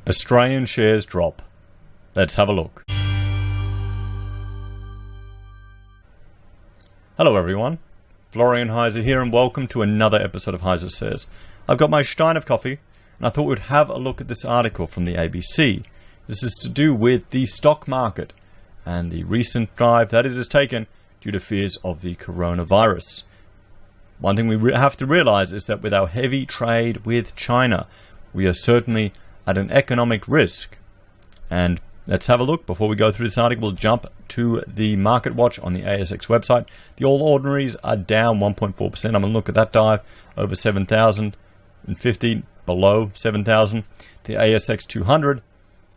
Australian shares drop. Let's have a look. Hello everyone, Florian Heise here and welcome to another episode of HeiseSays. I've got my stein of coffee and I thought we'd have a look at this article from the ABC. This is to do with the stock market and the recent dive that it has taken due to fears of the coronavirus. One thing we have to realize is that with our heavy trade with China, we are certainly at an economic risk. And let's have a look. Before we go through this article, we'll jump to the market watch on the ASX website. The All Ordinaries are down 1.4%. I'm going to look at that dive over 7,050, below 7,000. The ASX 200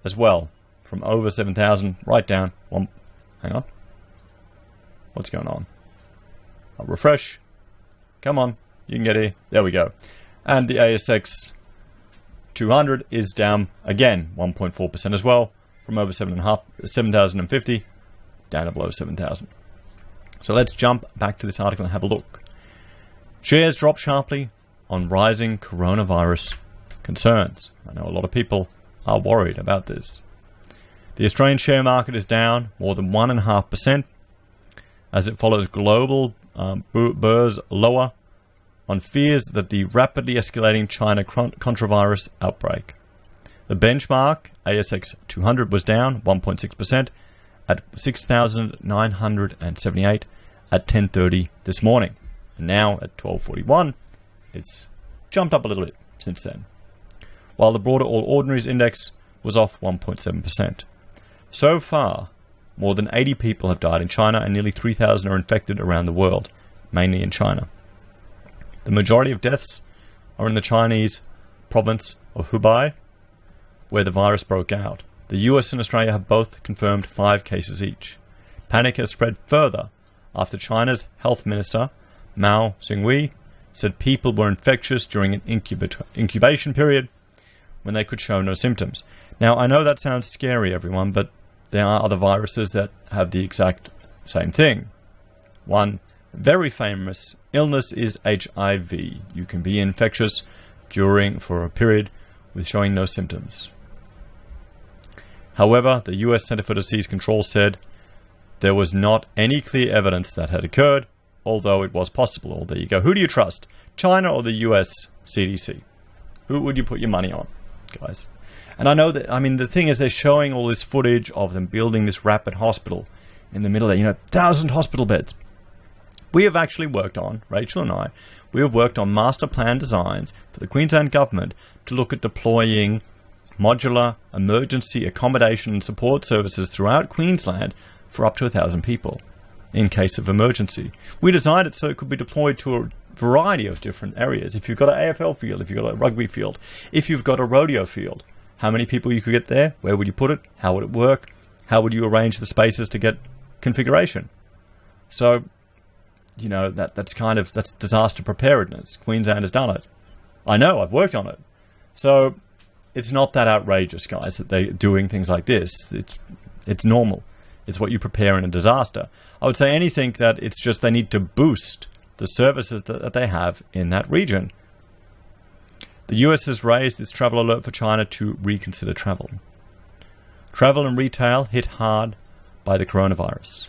as well, from over 7,000 right down. Hang on. What's going on? I'll refresh. Come on, you can get here. There we go. And the ASX 200 is down again 1.4% as well, from over 7,050 down to below 7,000. So let's jump back to this article and have a look. Shares drop sharply on rising coronavirus concerns. I know a lot of people are worried about this. The Australian share market is down more than 1.5% as it follows global burrs lower on fears that the rapidly escalating China contravirus outbreak. The benchmark ASX 200 was down 1.6% at 6,978 at 10:30 this morning. And now at 12:41, it's jumped up a little bit since then. While the broader All Ordinaries index was off 1.7%. So far, more than 80 people have died in China and nearly 3,000 are infected around the world, mainly in China. The majority of deaths are in the Chinese province of Hubei, where the virus broke out. The US and Australia have both confirmed 5 cases each. Panic has spread further after China's health minister, Mao Zedong, said people were infectious during an incubation period when they could show no symptoms. Now, I know that sounds scary, everyone, but there are other viruses that have the exact same thing. One very famous illness is HIV. You can be infectious for a period with showing no symptoms. However, the US Center for Disease Control said there was not any clear evidence that had occurred, although it was possible. Well, there you go. Who do you trust? China or the US CDC? Who would you put your money on, guys? And I know that, the thing is they're showing all this footage of them building this rapid hospital in the middle there, 1,000 hospital beds. We have actually worked on, Rachel and I, we have worked on master plan designs for the Queensland government to look at deploying modular emergency accommodation and support services throughout Queensland for up to 1,000 people in case of emergency. We designed it so it could be deployed to a variety of different areas. If you've got an AFL field, if you've got a rugby field, if you've got a rodeo field, how many people you could get there? Where would you put it? How would it work? How would you arrange the spaces to get configuration? So, that's disaster preparedness. Queensland has done it. I know, I've worked on it. So it's not that outrageous, guys, that they're doing things like this. It's normal. It's what you prepare in a disaster. I would say anything that it's just they need to boost the services that they have in that region. The US has raised its travel alert for China to reconsider travel. Travel and retail hit hard by the coronavirus.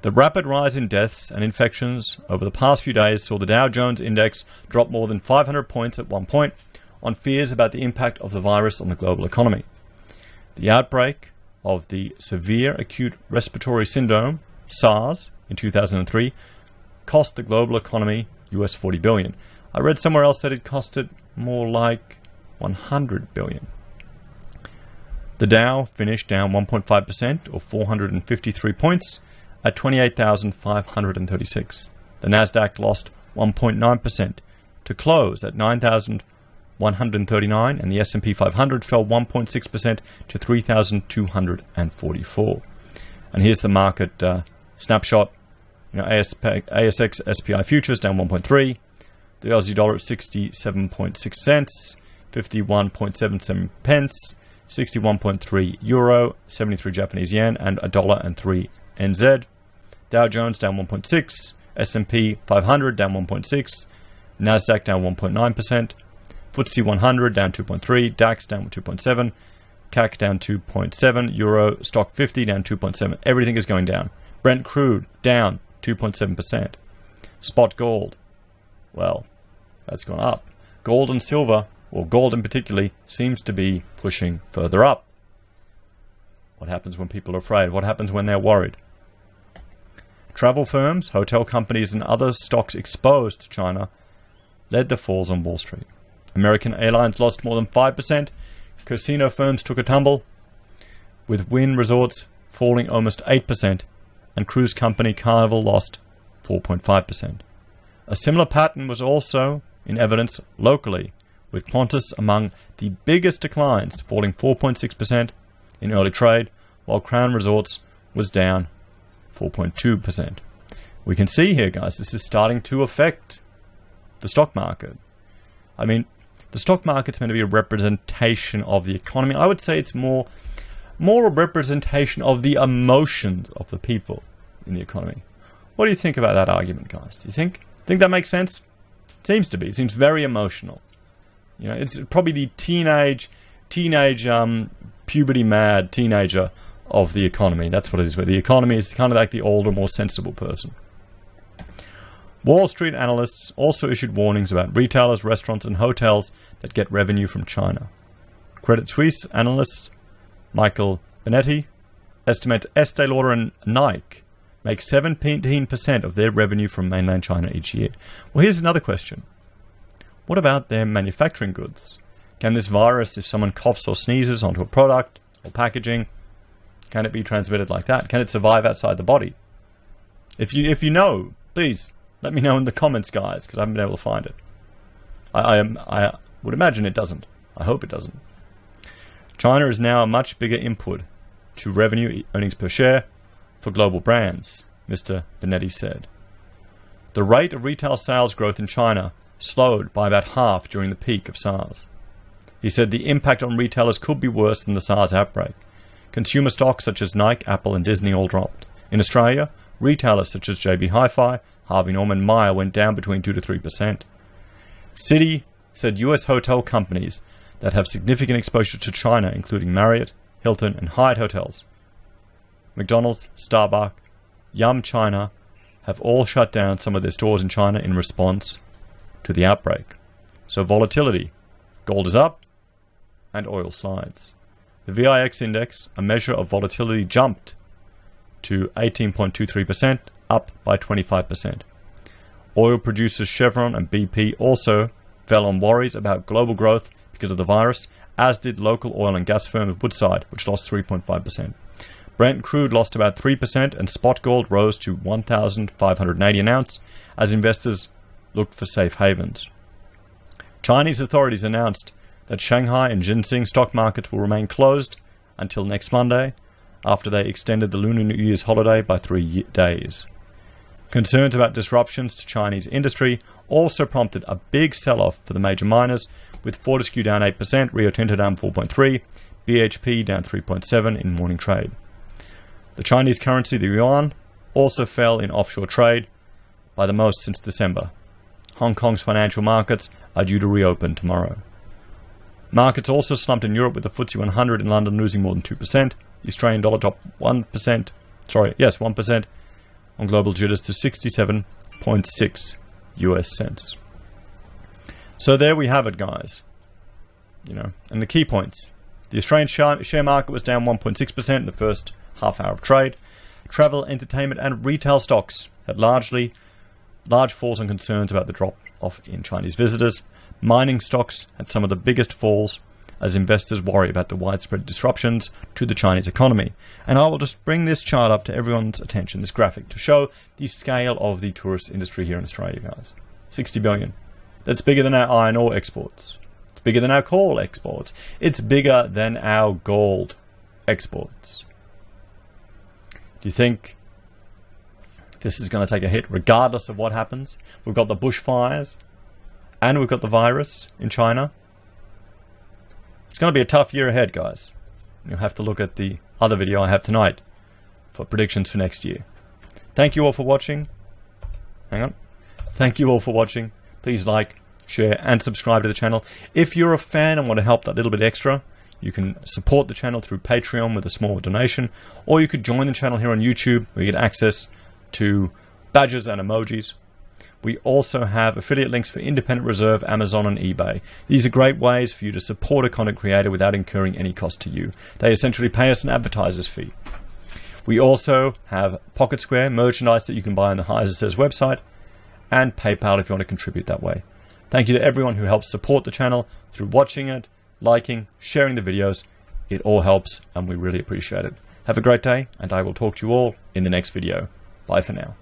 The rapid rise in deaths and infections over the past few days saw the Dow Jones Index drop more than 500 points at one point on fears about the impact of the virus on the global economy. The outbreak of the Severe Acute Respiratory Syndrome, SARS, in 2003 cost the global economy US $40 billion. I read somewhere else that it costed more like $100 billion. The Dow finished down 1.5% or 453 points at 28,536. The Nasdaq lost 1.9% to close at 9,139 and the S&P 500 fell 1.6% to 3,244. And here's the market snapshot. ASX SPI futures down 1.3. The Aussie dollar at 67.6 cents, 51.77 pence, 61.3 euro, 73 Japanese yen, and $1.03 NZ. Dow Jones down 1.6, S&P 500 down 1.6, Nasdaq down 1.9%, FTSE 100 down 2.3, DAX down 2.7, CAC down 2.7, Euro Stock 50 down 2.7. Everything is going down. Brent crude down 2.7%. Spot gold, well, that's gone up. Gold and silver, or gold in particular, seems to be pushing further up. What happens when people are afraid? What happens when they're worried? Travel firms, hotel companies, and other stocks exposed to China led the falls on Wall Street. American Airlines lost more than 5%. Casino firms took a tumble, with Wynn Resorts falling almost 8%, and cruise company Carnival lost 4.5%. A similar pattern was also in evidence locally, with Qantas among the biggest declines, falling 4.6% in early trade, while Crown Resorts was down 4.2%. We can see here, guys, this is starting to affect the stock market. I mean, the stock market's meant to be a representation of the economy. I would say it's more a representation of the emotions of the people in the economy. What do you think about that argument, guys? Do you think that makes sense? It seems to be. It seems very emotional. You know, it's probably the teenage puberty mad teenager of the economy. That's what it is. Where the economy is kind of like the older, more sensible person. Wall Street analysts also issued warnings about retailers, restaurants, and hotels that get revenue from China. Credit Suisse analyst Michael Benetti estimates Estee Lauder and Nike make 17% of their revenue from mainland China each year. Well, here's another question. What about their manufacturing goods? Can this virus, if someone coughs or sneezes onto a product or packaging, can it be transmitted like that? Can it survive outside the body? If you know, please let me know in the comments, guys, because I haven't been able to find it. I would imagine it doesn't. I hope it doesn't. China is now a much bigger input to revenue earnings per share for global brands, Mr. Benetti said. The rate of retail sales growth in China slowed by about half during the peak of SARS. He said the impact on retailers could be worse than the SARS outbreak. Consumer stocks such as Nike, Apple, and Disney all dropped. In Australia, retailers such as JB Hi-Fi, Harvey Norman, Myer went down between 2 to 3%. Citi said US hotel companies that have significant exposure to China, including Marriott, Hilton, and Hyatt hotels, McDonald's, Starbucks, Yum China, have all shut down some of their stores in China in response to the outbreak. So volatility. Gold is up and oil slides. The VIX index, a measure of volatility, jumped to 18.23%, up by 25%. Oil producers Chevron and BP also fell on worries about global growth because of the virus, as did local oil and gas firm Woodside, which lost 3.5%. Brent crude lost about 3%, and spot gold rose to $1,580 an ounce as investors looked for safe havens. Chinese authorities announced that Shanghai and Ginseng stock markets will remain closed until next Monday, after they extended the Lunar New Year's holiday by 3 days. Concerns about disruptions to Chinese industry also prompted a big sell-off for the major miners, with Fortescue down 8%, Rio Tinto down 4.3%, BHP down 3.7% in morning trade. The Chinese currency, the yuan, also fell in offshore trade by the most since December. Hong Kong's financial markets are due to reopen tomorrow. Markets also slumped in Europe, with the FTSE 100 in London losing more than 2%. The Australian dollar dropped 1% on global jitters to 67.6 US cents. So there we have it, guys. And the key points. The Australian share market was down 1.6% in the first half hour of trade. Travel, entertainment, and retail stocks had large falls on concerns about the drop-off in Chinese visitors. Mining stocks had some of the biggest falls as investors worry about the widespread disruptions to the Chinese economy. And I will just bring this chart up to everyone's attention, this graphic, to show the scale of the tourist industry here in Australia, guys. 60 billion. That's bigger than our iron ore exports. It's bigger than our coal exports. It's bigger than our gold exports. Do you think this is going to take a hit regardless of what happens? We've got the bushfires and we've got the virus in China. It's going to be a tough year ahead, guys. You'll have to look at the other video I have tonight for predictions for next year. Thank you all for watching. Hang on. Thank you all for watching. Please like, share, and subscribe to the channel. If you're a fan and want to help that little bit extra, you can support the channel through Patreon with a small donation, or you could join the channel here on YouTube where you get access to badges and emojis. We also have affiliate links for Independent Reserve, Amazon, and eBay. These are great ways for you to support a content creator without incurring any cost to you. They essentially pay us an advertiser's fee. We also have Pocket Square merchandise that you can buy on the HeiseSays website, and PayPal if you want to contribute that way. Thank you to everyone who helps support the channel through watching it, liking, sharing the videos. It all helps and we really appreciate it. Have a great day, and I will talk to you all in the next video. Bye for now.